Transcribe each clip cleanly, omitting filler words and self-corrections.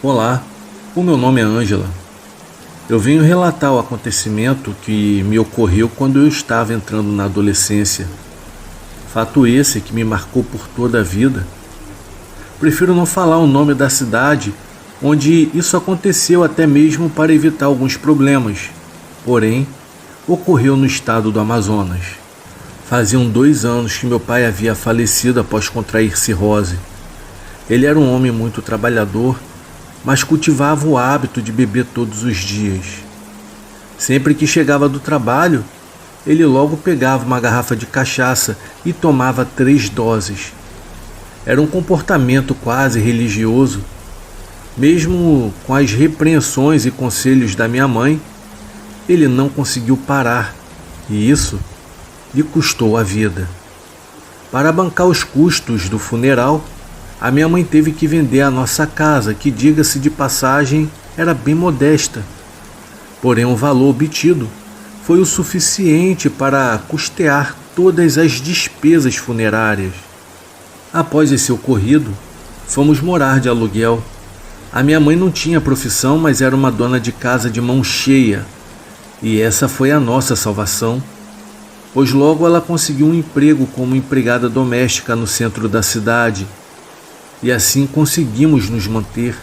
Olá, o meu nome é Ângela. Eu venho relatar o acontecimento que me ocorreu quando eu estava entrando na adolescência. Fato esse que me marcou por toda a vida. Prefiro não falar o nome da cidade onde isso aconteceu, até mesmo para evitar alguns problemas. Porém, ocorreu no estado do Amazonas. Faziam 2 anos que meu pai havia falecido após contrair cirrose. Ele era um homem muito trabalhador, mas cultivava o hábito de beber todos os dias. Sempre que chegava do trabalho, ele logo pegava uma garrafa de cachaça e tomava 3 doses. Era um comportamento quase religioso. Mesmo com as repreensões e conselhos da minha mãe, ele não conseguiu parar, e isso lhe custou a vida. Para bancar os custos do funeral, a minha mãe teve que vender a nossa casa, que, diga-se de passagem, era bem modesta. Porém, o valor obtido foi o suficiente para custear todas as despesas funerárias. Após esse ocorrido, fomos morar de aluguel. A minha mãe não tinha profissão, mas era uma dona de casa de mão cheia. E essa foi a nossa salvação, pois logo ela conseguiu um emprego como empregada doméstica no centro da cidade. E assim conseguimos nos manter.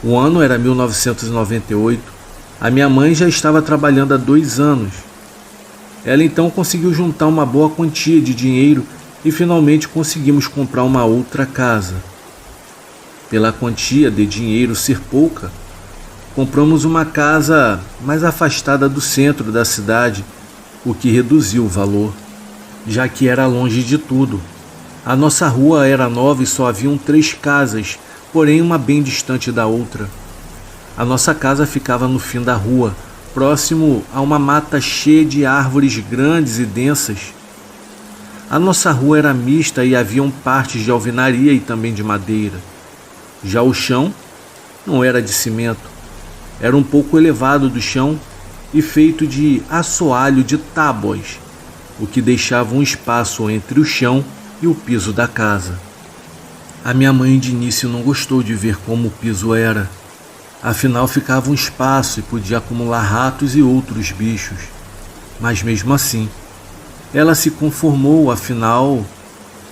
O ano era 1998. A minha mãe já estava trabalhando há 2 anos. Ela então conseguiu juntar uma boa quantia de dinheiro e finalmente conseguimos comprar uma outra casa. Pela quantia de dinheiro ser pouca, compramos uma casa mais afastada do centro da cidade, o que reduziu o valor, já que era longe de tudo. A nossa rua era nova e só haviam 3 casas, porém uma bem distante da outra. A nossa casa ficava no fim da rua, próximo a uma mata cheia de árvores grandes e densas. A nossa rua era mista e haviam partes de alvenaria e também de madeira. Já o chão não era de cimento, era um pouco elevado do chão e feito de assoalho de tábuas, o que deixava um espaço entre o chão e o piso da casa. A minha mãe de início não gostou de ver como o piso era. Afinal, ficava um espaço e podia acumular ratos e outros bichos. Mas mesmo assim, ela se conformou, afinal,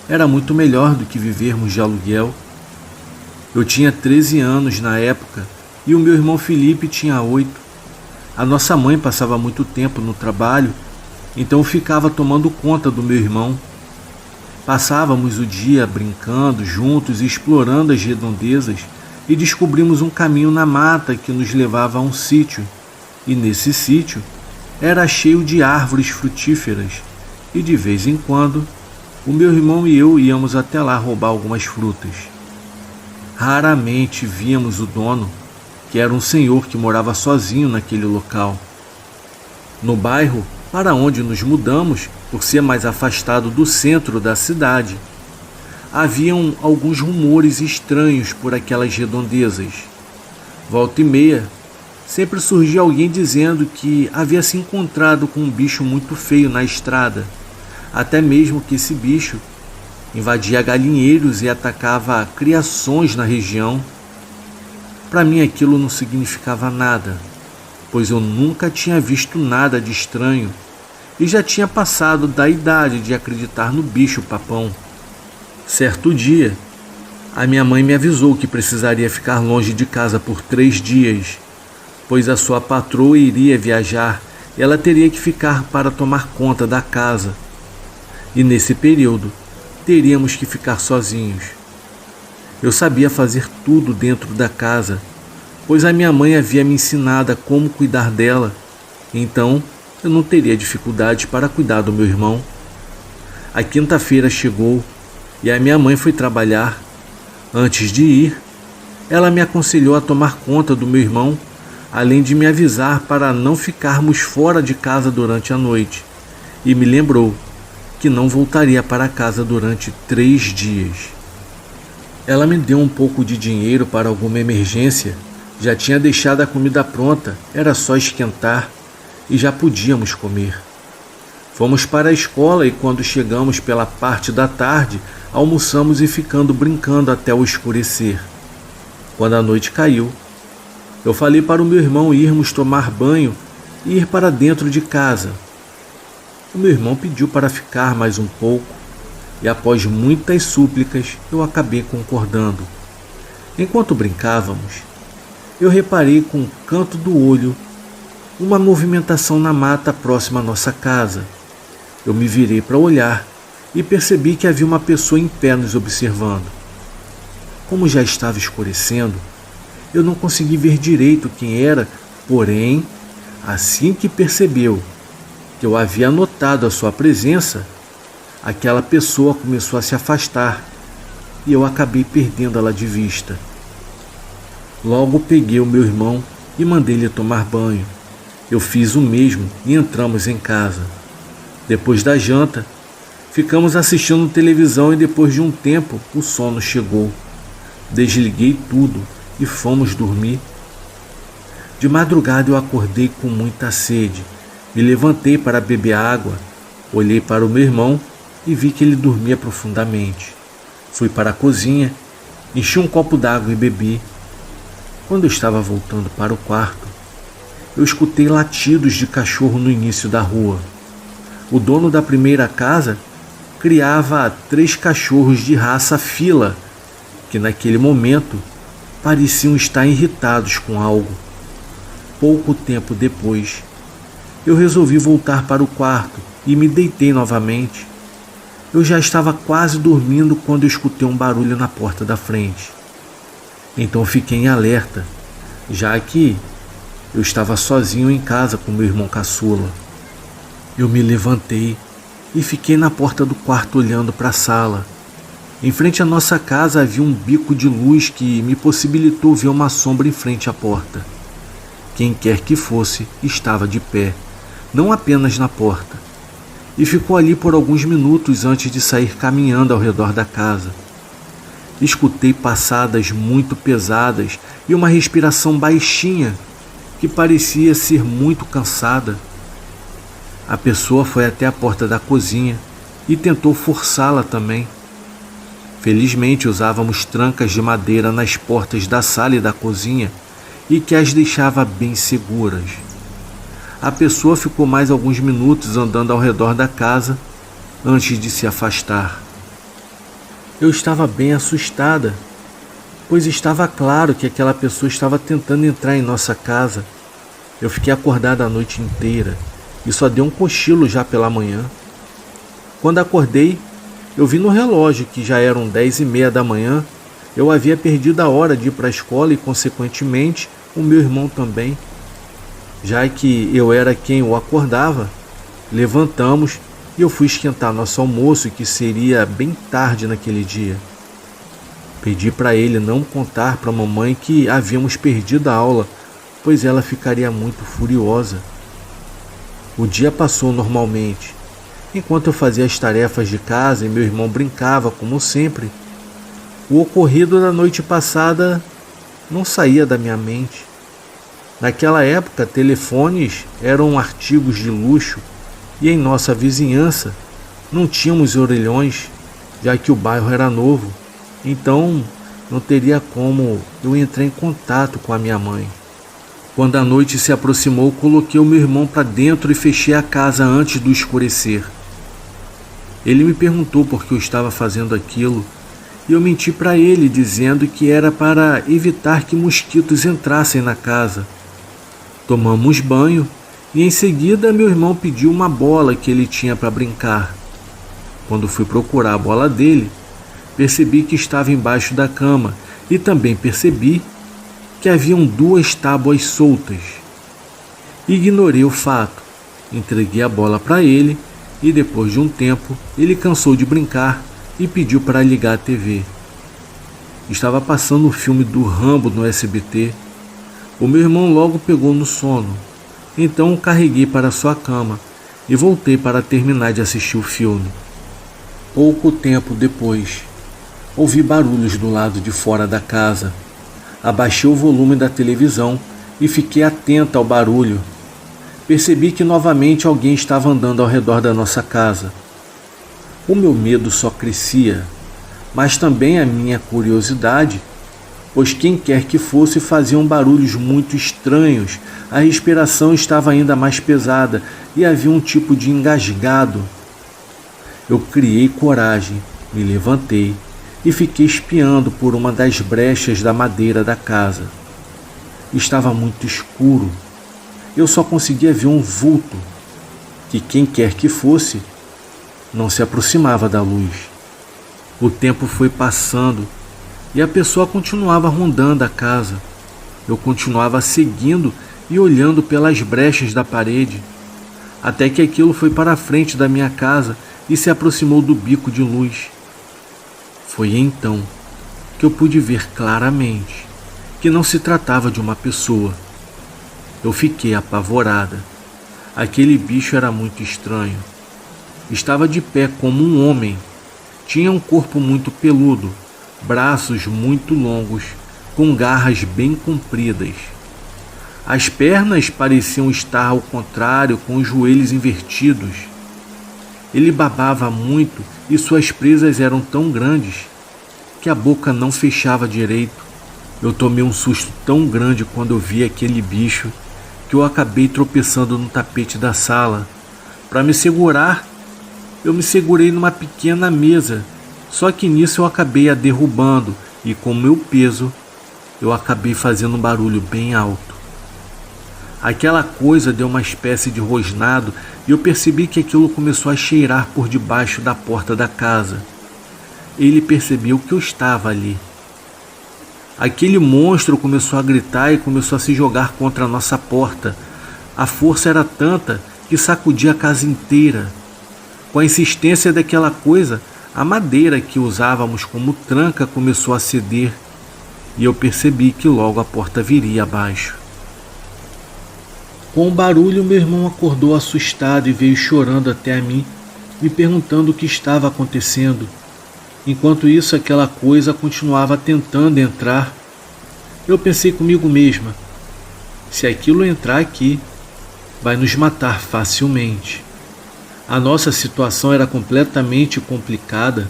era muito melhor do que vivermos de aluguel. Eu tinha 13 anos na época e o meu irmão Felipe tinha 8. A nossa mãe passava muito tempo no trabalho, então eu ficava tomando conta do meu irmão. Passávamos o dia brincando juntos e explorando as redondezas e descobrimos um caminho na mata que nos levava a um sítio. E nesse sítio era cheio de árvores frutíferas e de vez em quando o meu irmão e eu íamos até lá roubar algumas frutas. Raramente víamos o dono, que era um senhor que morava sozinho naquele local. No bairro para onde nos mudamos, por ser mais afastado do centro da cidade, haviam alguns rumores estranhos por aquelas redondezas. Volta e meia, sempre surgia alguém dizendo que havia se encontrado com um bicho muito feio na estrada, até mesmo que esse bicho invadia galinheiros e atacava criações na região. Para mim aquilo não significava nada, pois eu nunca tinha visto nada de estranho e já tinha passado da idade de acreditar no bicho-papão. Certo dia, a minha mãe me avisou que precisaria ficar longe de casa por 3 dias, pois a sua patroa iria viajar e ela teria que ficar para tomar conta da casa. E nesse período, teríamos que ficar sozinhos. Eu sabia fazer tudo dentro da casa, pois a minha mãe havia me ensinado a como cuidar dela, então eu não teria dificuldade para cuidar do meu irmão. A quinta-feira chegou e a minha mãe foi trabalhar. Antes de ir, ela me aconselhou a tomar conta do meu irmão, além de me avisar para não ficarmos fora de casa durante a noite, e me lembrou que não voltaria para casa durante 3 dias. Ela me deu um pouco de dinheiro para alguma emergência. Já tinha deixado a comida pronta, era só esquentar e já podíamos comer. Fomos para a escola e quando chegamos pela parte da tarde, almoçamos e ficando brincando até o escurecer. Quando a noite caiu, eu falei para o meu irmão irmos tomar banho e ir para dentro de casa. O meu irmão pediu para ficar mais um pouco e, após muitas súplicas, eu acabei concordando. Enquanto brincávamos, eu reparei com o canto do olho uma movimentação na mata próxima à nossa casa. Eu me virei para olhar e percebi que havia uma pessoa em pé nos observando. Como já estava escurecendo, eu não consegui ver direito quem era, porém, assim que percebeu que eu havia notado a sua presença, aquela pessoa começou a se afastar e eu acabei perdendo-la de vista. Logo peguei o meu irmão e mandei-lhe tomar banho. Eu fiz o mesmo e entramos em casa. Depois da janta, ficamos assistindo televisão e depois de um tempo o sono chegou. Desliguei tudo e fomos dormir. De madrugada eu acordei com muita sede. Me levantei para beber água, olhei para o meu irmão e vi que ele dormia profundamente. Fui para a cozinha, enchi um copo d'água e bebi. Quando eu estava voltando para o quarto, eu escutei latidos de cachorro no início da rua. O dono da primeira casa criava 3 cachorros de raça fila, que naquele momento pareciam estar irritados com algo. Pouco tempo depois, eu resolvi voltar para o quarto e me deitei novamente. Eu já estava quase dormindo quando eu escutei um barulho na porta da frente. Então fiquei em alerta, já que eu estava sozinho em casa com meu irmão caçula. Eu me levantei e fiquei na porta do quarto olhando para a sala. Em frente à nossa casa havia um bico de luz que me possibilitou ver uma sombra em frente à porta. Quem quer que fosse estava de pé, não apenas na porta, e ficou ali por alguns minutos antes de sair caminhando ao redor da casa. Escutei passadas muito pesadas e uma respiração baixinha que parecia ser muito cansada. A pessoa foi até a porta da cozinha e tentou forçá-la também. Felizmente usávamos trancas de madeira nas portas da sala e da cozinha e que as deixava bem seguras. A pessoa ficou mais alguns minutos andando ao redor da casa antes de se afastar. Eu estava bem assustada, pois estava claro que aquela pessoa estava tentando entrar em nossa casa. Eu fiquei acordada a noite inteira e só dei um cochilo já pela manhã. Quando acordei, eu vi no relógio que já eram 10h30 da manhã. Eu havia perdido a hora de ir para a escola e, consequentemente, o meu irmão também. Já que eu era quem o acordava, levantamos e eu fui esquentar nosso almoço, que seria bem tarde naquele dia. Pedi para ele não contar para a mamãe que havíamos perdido a aula, pois ela ficaria muito furiosa. O dia passou normalmente. Enquanto eu fazia as tarefas de casa e meu irmão brincava como sempre, o ocorrido da noite passada não saía da minha mente. Naquela época, telefones eram artigos de luxo e em nossa vizinhança não tínhamos orelhões, já que o bairro era novo, então não teria como eu entrar em contato com a minha mãe. Quando a noite se aproximou, coloquei o meu irmão para dentro e fechei a casa antes do escurecer. Ele me perguntou por que eu estava fazendo aquilo e eu menti para ele dizendo que era para evitar que mosquitos entrassem na casa. Tomamos banho e em seguida meu irmão pediu uma bola que ele tinha para brincar. Quando fui procurar a bola dele, percebi que estava embaixo da cama e também percebi que haviam 2 tábuas soltas. Ignorei o fato, entreguei a bola para ele e depois de um tempo ele cansou de brincar e pediu para ligar a TV. Estava passando o filme do Rambo no SBT. O meu irmão logo pegou no sono, então o carreguei para sua cama e voltei para terminar de assistir o filme. Pouco tempo depois, ouvi barulhos do lado de fora da casa. Abaixei o volume da televisão e fiquei atenta ao barulho. Percebi que novamente alguém estava andando ao redor da nossa casa. O meu medo só crescia, mas também a minha curiosidade pois quem quer que fosse faziam barulhos muito estranhos, a respiração estava ainda mais pesada e havia um tipo de engasgado. Eu criei coragem, me levantei e fiquei espiando por uma das brechas da madeira da casa. Estava muito escuro. Eu só conseguia ver um vulto, que quem quer que fosse, não se aproximava da luz. O tempo foi passando e a pessoa continuava rondando a casa. Eu continuava seguindo e olhando pelas brechas da parede, até que aquilo foi para a frente da minha casa e se aproximou do bico de luz. Foi então que eu pude ver claramente que não se tratava de uma pessoa. Eu fiquei apavorada. Aquele bicho era muito estranho. Estava de pé como um homem. Tinha um corpo muito peludo, braços muito longos, com garras bem compridas. As pernas pareciam estar ao contrário, com os joelhos invertidos. Ele babava muito e suas presas eram tão grandes que a boca não fechava direito. Eu tomei um susto tão grande quando eu vi aquele bicho que eu acabei tropeçando no tapete da sala. Para me segurar, eu me segurei numa pequena mesa, só que nisso eu acabei a derrubando e com meu peso eu acabei fazendo um barulho bem alto. Aquela coisa deu uma espécie de rosnado e eu percebi que aquilo começou a cheirar por debaixo da porta da casa. Ele percebeu que eu estava ali. Aquele monstro começou a gritar e começou a se jogar contra a nossa porta. A força era tanta que sacudia a casa inteira. Com a insistência daquela coisa, a madeira que usávamos como tranca começou a ceder e eu percebi que logo a porta viria abaixo. Com o barulho, meu irmão acordou assustado e veio chorando até a mim, me perguntando o que estava acontecendo. Enquanto isso, aquela coisa continuava tentando entrar. Eu pensei comigo mesma, se aquilo entrar aqui, vai nos matar facilmente. A nossa situação era completamente complicada,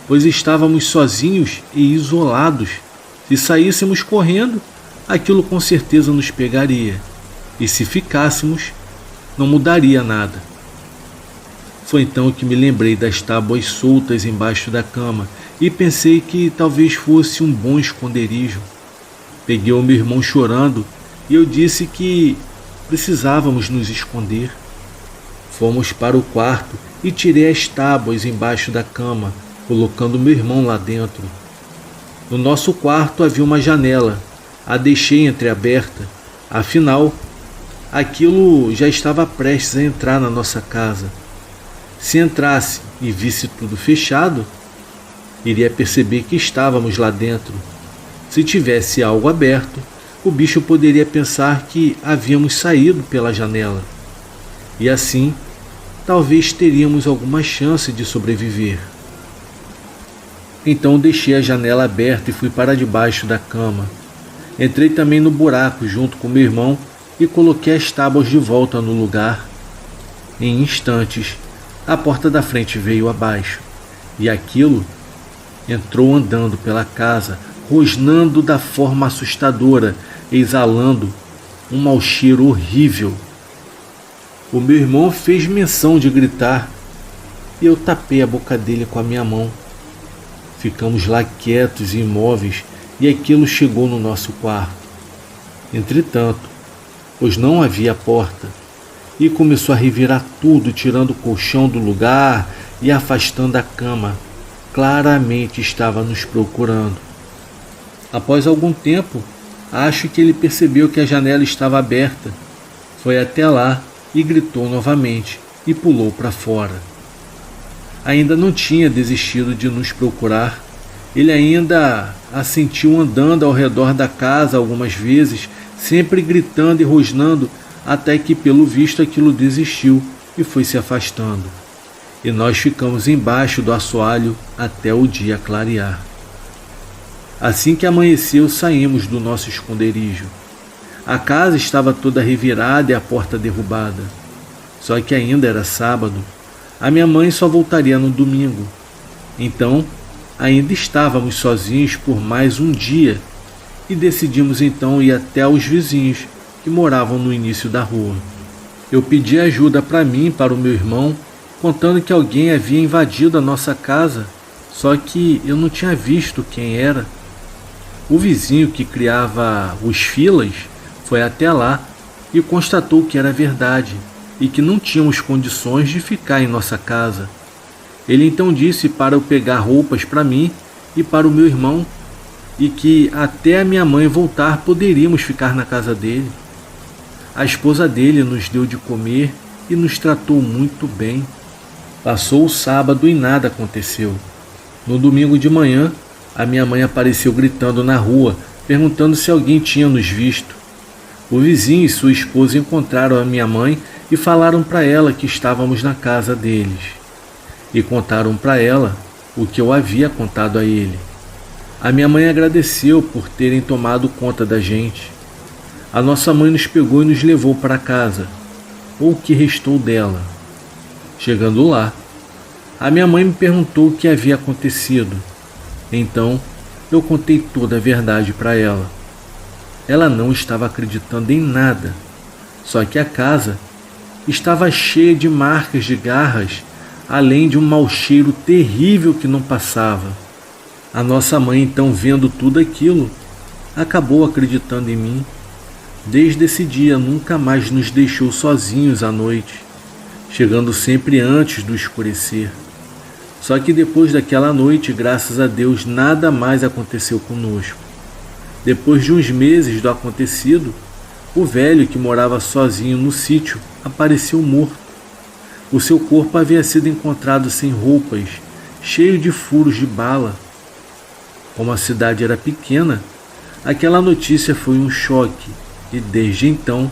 pois estávamos sozinhos e isolados. Se saíssemos correndo, aquilo com certeza nos pegaria. E se ficássemos, não mudaria nada. Foi então que me lembrei das tábuas soltas embaixo da cama e pensei que talvez fosse um bom esconderijo. Peguei o meu irmão chorando e eu disse que precisávamos nos esconder. Fomos para o quarto e tirei as tábuas embaixo da cama, colocando meu irmão lá dentro. No nosso quarto havia uma janela, a deixei entreaberta, afinal, aquilo já estava prestes a entrar na nossa casa. Se entrasse e visse tudo fechado, iria perceber que estávamos lá dentro. Se tivesse algo aberto, o bicho poderia pensar que havíamos saído pela janela. E assim, talvez teríamos alguma chance de sobreviver. Então deixei a janela aberta e fui para debaixo da cama. Entrei também no buraco junto com meu irmão e coloquei as tábuas de volta no lugar. Em instantes, a porta da frente veio abaixo e aquilo entrou andando pela casa, rosnando da forma assustadora, exalando um mau cheiro horrível. O meu irmão fez menção de gritar e eu tapei a boca dele com a minha mão. Ficamos lá quietos e imóveis e aquilo chegou no nosso quarto. Entretanto, pois não havia porta, e começou a revirar tudo, tirando o colchão do lugar e afastando a cama. Claramente estava nos procurando. Após algum tempo, acho que ele percebeu que a janela estava aberta. Foi até lá e gritou novamente e pulou para fora. Ainda não tinha desistido de nos procurar. Ele ainda a sentiu andando ao redor da casa algumas vezes, sempre gritando e rosnando, até que, pelo visto, aquilo desistiu e foi se afastando. E nós ficamos embaixo do assoalho até o dia clarear. Assim que amanheceu, saímos do nosso esconderijo. A casa estava toda revirada e a porta derrubada. Só que ainda era sábado. A minha mãe só voltaria no domingo. Então, ainda estávamos sozinhos por mais um dia e decidimos então ir até aos vizinhos que moravam no início da rua. Eu pedi ajuda para mim e para o meu irmão, contando que alguém havia invadido a nossa casa, só que eu não tinha visto quem era. O vizinho que criava os filas foi até lá e constatou que era verdade e que não tínhamos condições de ficar em nossa casa. Ele então disse para eu pegar roupas para mim e para o meu irmão e que até a minha mãe voltar poderíamos ficar na casa dele. A esposa dele nos deu de comer e nos tratou muito bem. Passou o sábado e nada aconteceu. No domingo de manhã, a minha mãe apareceu gritando na rua, perguntando se alguém tinha nos visto. O vizinho e sua esposa encontraram a minha mãe e falaram para ela que estávamos na casa deles. E contaram para ela o que eu havia contado a ele. A minha mãe agradeceu por terem tomado conta da gente. A nossa mãe nos pegou e nos levou para casa, ou o que restou dela. Chegando lá, a minha mãe me perguntou o que havia acontecido. Então, eu contei toda a verdade para ela. Ela não estava acreditando em nada, só que a casa estava cheia de marcas de garras, além de um mau cheiro terrível que não passava. A nossa mãe, então, vendo tudo aquilo, acabou acreditando em mim. Desde esse dia, nunca mais nos deixou sozinhos à noite, chegando sempre antes do escurecer. Só que depois daquela noite, graças a Deus, nada mais aconteceu conosco. Depois de uns meses do acontecido, o velho que morava sozinho no sítio apareceu morto. O seu corpo havia sido encontrado sem roupas, cheio de furos de bala. Como a cidade era pequena, aquela notícia foi um choque e desde então,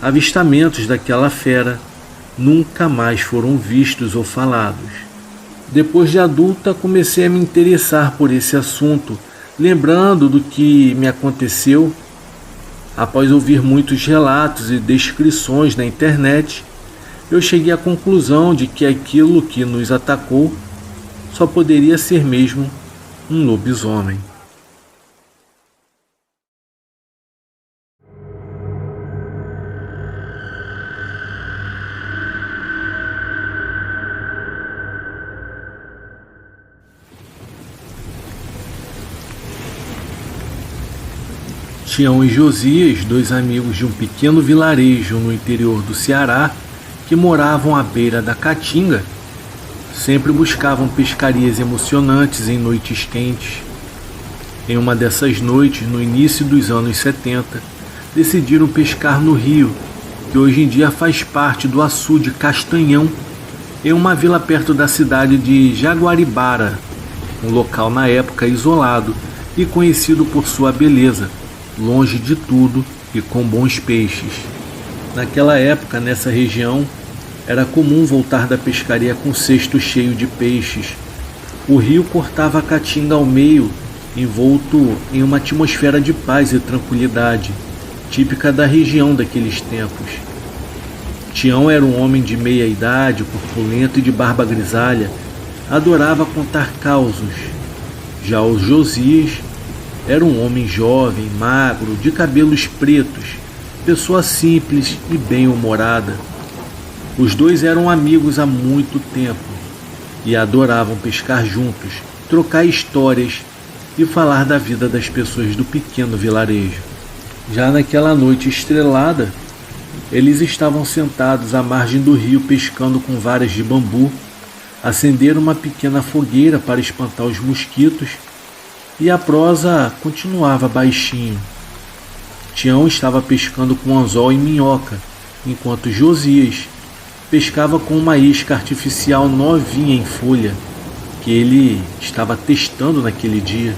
avistamentos daquela fera nunca mais foram vistos ou falados. Depois de adulta, comecei a me interessar por esse assunto, lembrando do que me aconteceu. Após ouvir muitos relatos e descrições na internet, eu cheguei à conclusão de que aquilo que nos atacou só poderia ser mesmo um lobisomem. Tião e Josias, dois amigos de um pequeno vilarejo no interior do Ceará, que moravam à beira da Caatinga, sempre buscavam pescarias emocionantes em noites quentes. Em uma dessas noites, no início dos anos 70, decidiram pescar no rio, que hoje em dia faz parte do açude Castanhão, em uma vila perto da cidade de Jaguaribara, um local na época isolado e conhecido por sua beleza, longe de tudo e com bons peixes. Naquela época, nessa região, era comum voltar da pescaria com cesto cheio de peixes. O rio cortava a Caatinga ao meio, envolto em uma atmosfera de paz e tranquilidade, típica da região daqueles tempos. Tião era um homem de meia idade, corpulento e de barba grisalha, adorava contar causos. Já o Josias era um homem jovem, magro, de cabelos pretos, pessoa simples e bem-humorada. Os dois eram amigos há muito tempo e adoravam pescar juntos, trocar histórias e falar da vida das pessoas do pequeno vilarejo. Já naquela noite estrelada, eles estavam sentados à margem do rio pescando com varas de bambu, acenderam uma pequena fogueira para espantar os mosquitos e a prosa continuava baixinho. Tião estava pescando com anzol e minhoca, enquanto Josias pescava com uma isca artificial novinha em folha, que ele estava testando naquele dia.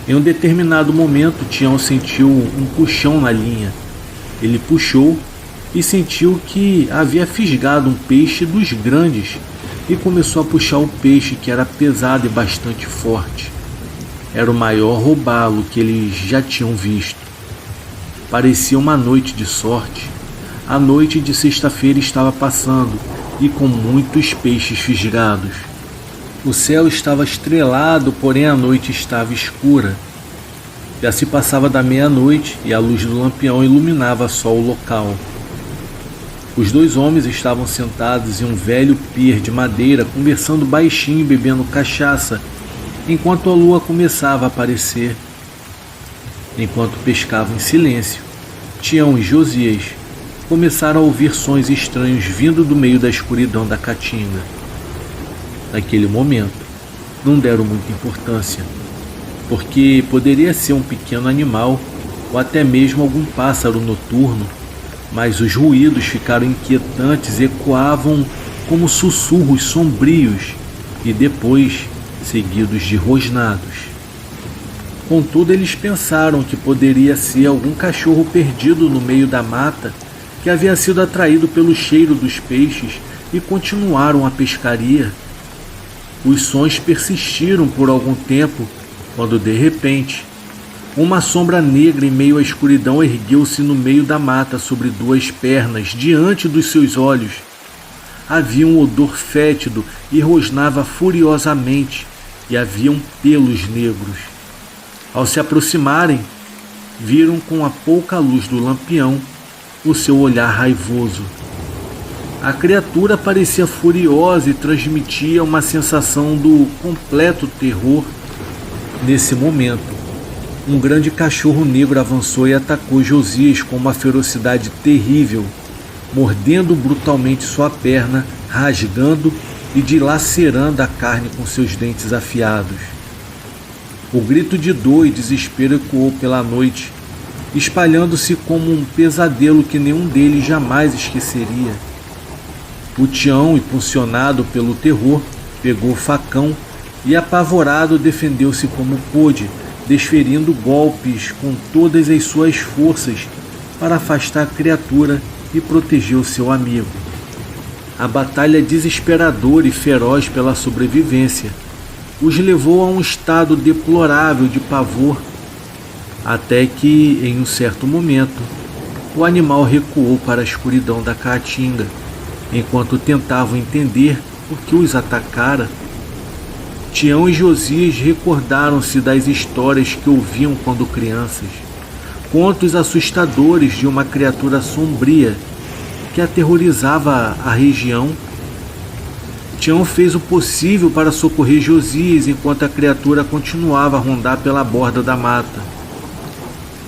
Em um determinado momento, Tião sentiu um puxão na linha. Ele puxou e sentiu que havia fisgado um peixe dos grandes e começou a puxar o peixe, que era pesado e bastante forte. Era o maior robalo que eles já tinham visto. Parecia uma noite de sorte. A noite de sexta-feira estava passando e com muitos peixes fisgados. O céu estava estrelado, porém a noite estava escura. Já se passava da meia-noite e a luz do lampião iluminava só o local. Os dois homens estavam sentados em um velho pier de madeira, conversando baixinho e bebendo cachaça, enquanto a lua começava a aparecer. Enquanto pescavam em silêncio, Tião e Josias começaram a ouvir sons estranhos vindo do meio da escuridão da caatinga. Naquele momento, não deram muita importância, porque poderia ser um pequeno animal ou até mesmo algum pássaro noturno, mas os ruídos ficaram inquietantes e ecoavam como sussurros sombrios e depois seguidos de rosnados. Contudo, eles pensaram que poderia ser algum cachorro perdido no meio da mata que havia sido atraído pelo cheiro dos peixes e continuaram a pescaria. Os sons persistiram por algum tempo, quando de repente, uma sombra negra em meio à escuridão ergueu-se no meio da mata sobre duas pernas, diante dos seus olhos. Havia um odor fétido e rosnava furiosamente, e haviam pelos negros. Ao se aproximarem, viram com a pouca luz do lampião o seu olhar raivoso. A criatura parecia furiosa e transmitia uma sensação do completo terror. Nesse momento, um grande cachorro negro avançou e atacou Josias com uma ferocidade terrível, mordendo brutalmente sua perna, rasgando e dilacerando a carne com seus dentes afiados. O grito de dor e desespero ecoou pela noite, espalhando-se como um pesadelo que nenhum deles jamais esqueceria. O Tião, impulsionado pelo terror, pegou o facão e, apavorado, defendeu-se como pôde, desferindo golpes com todas as suas forças para afastar a criatura e proteger o seu amigo. A batalha desesperadora e feroz pela sobrevivência os levou a um estado deplorável de pavor, até que, em um certo momento, o animal recuou para a escuridão da caatinga, enquanto tentavam entender por que os atacara. Tião e Josias recordaram-se das histórias que ouviam quando crianças, contos assustadores de uma criatura sombria que aterrorizava a região. Tião fez o possível para socorrer Josias enquanto a criatura continuava a rondar pela borda da mata.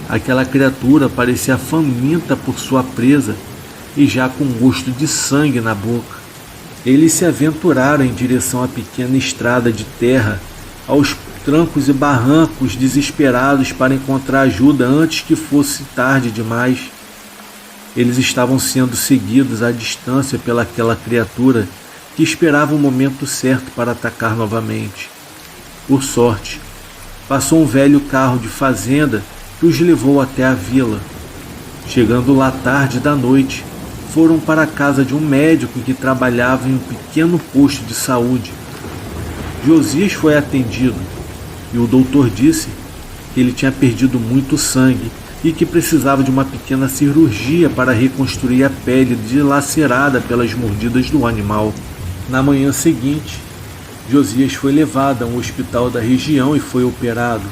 Aquela criatura parecia faminta por sua presa e já com gosto de sangue na boca. Eles se aventuraram em direção à pequena estrada de terra, aos trancos e barrancos, desesperados para encontrar ajuda antes que fosse tarde demais. Eles estavam sendo seguidos à distância pelaquela criatura que esperava o momento certo para atacar novamente. Por sorte, passou um velho carro de fazenda que os levou até a vila. Chegando lá tarde da noite, foram para a casa de um médico que trabalhava em um pequeno posto de saúde. Josias foi atendido e o doutor disse que ele tinha perdido muito sangue e que precisava de uma pequena cirurgia para reconstruir a pele dilacerada pelas mordidas do animal. Na manhã seguinte, Josias foi levado a um hospital da região e foi operado.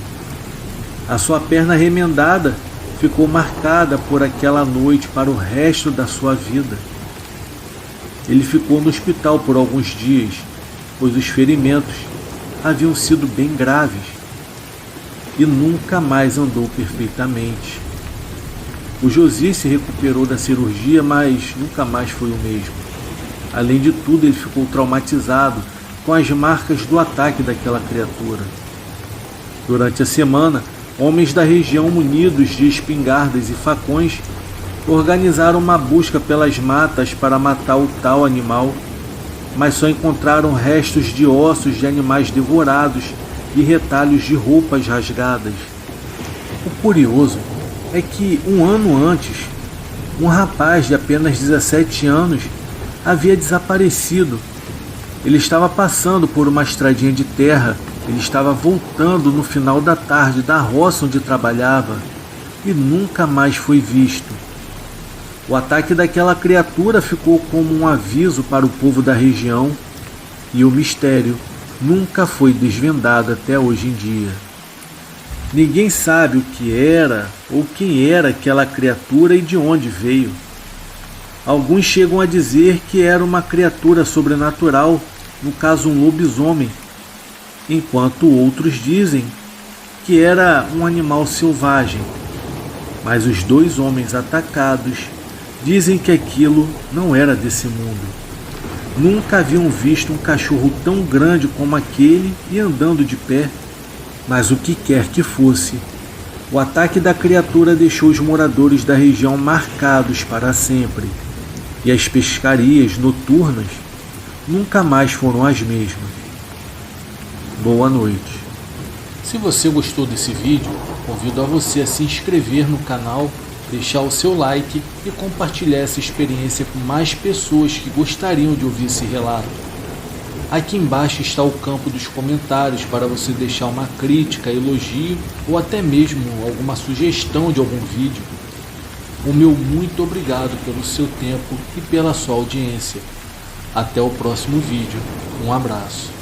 A sua perna remendada ficou marcada por aquela noite para o resto da sua vida. Ele ficou no hospital por alguns dias, pois os ferimentos haviam sido bem graves e nunca mais andou perfeitamente. O Josias se recuperou da cirurgia, mas nunca mais foi o mesmo. Além de tudo, ele ficou traumatizado com as marcas do ataque daquela criatura. Durante a semana, homens da região munidos de espingardas e facões organizaram uma busca pelas matas para matar o tal animal, mas só encontraram restos de ossos de animais devorados e retalhos de roupas rasgadas. O curioso é que um ano antes, um rapaz de apenas 17 anos havia desaparecido. Ele estava passando por uma estradinha de terra. Ele estava voltando no final da tarde da roça onde trabalhava e nunca mais foi visto. O ataque daquela criatura ficou como um aviso para o povo da região e o mistério nunca foi desvendado até hoje em dia. Ninguém sabe o que era ou quem era aquela criatura e de onde veio. Alguns chegam a dizer que era uma criatura sobrenatural, no caso um lobisomem, enquanto outros dizem que era um animal selvagem. Mas os dois homens atacados dizem que aquilo não era desse mundo. Nunca haviam visto um cachorro tão grande como aquele e andando de pé. Mas o que quer que fosse, o ataque da criatura deixou os moradores da região marcados para sempre, e as pescarias noturnas nunca mais foram as mesmas. Boa noite. Se você gostou desse vídeo, convido a você a se inscrever no canal, deixar o seu like e compartilhar essa experiência com mais pessoas que gostariam de ouvir esse relato. Aqui embaixo está o campo dos comentários para você deixar uma crítica, elogio ou até mesmo alguma sugestão de algum vídeo. O meu muito obrigado pelo seu tempo e pela sua audiência. Até o próximo vídeo. Um abraço.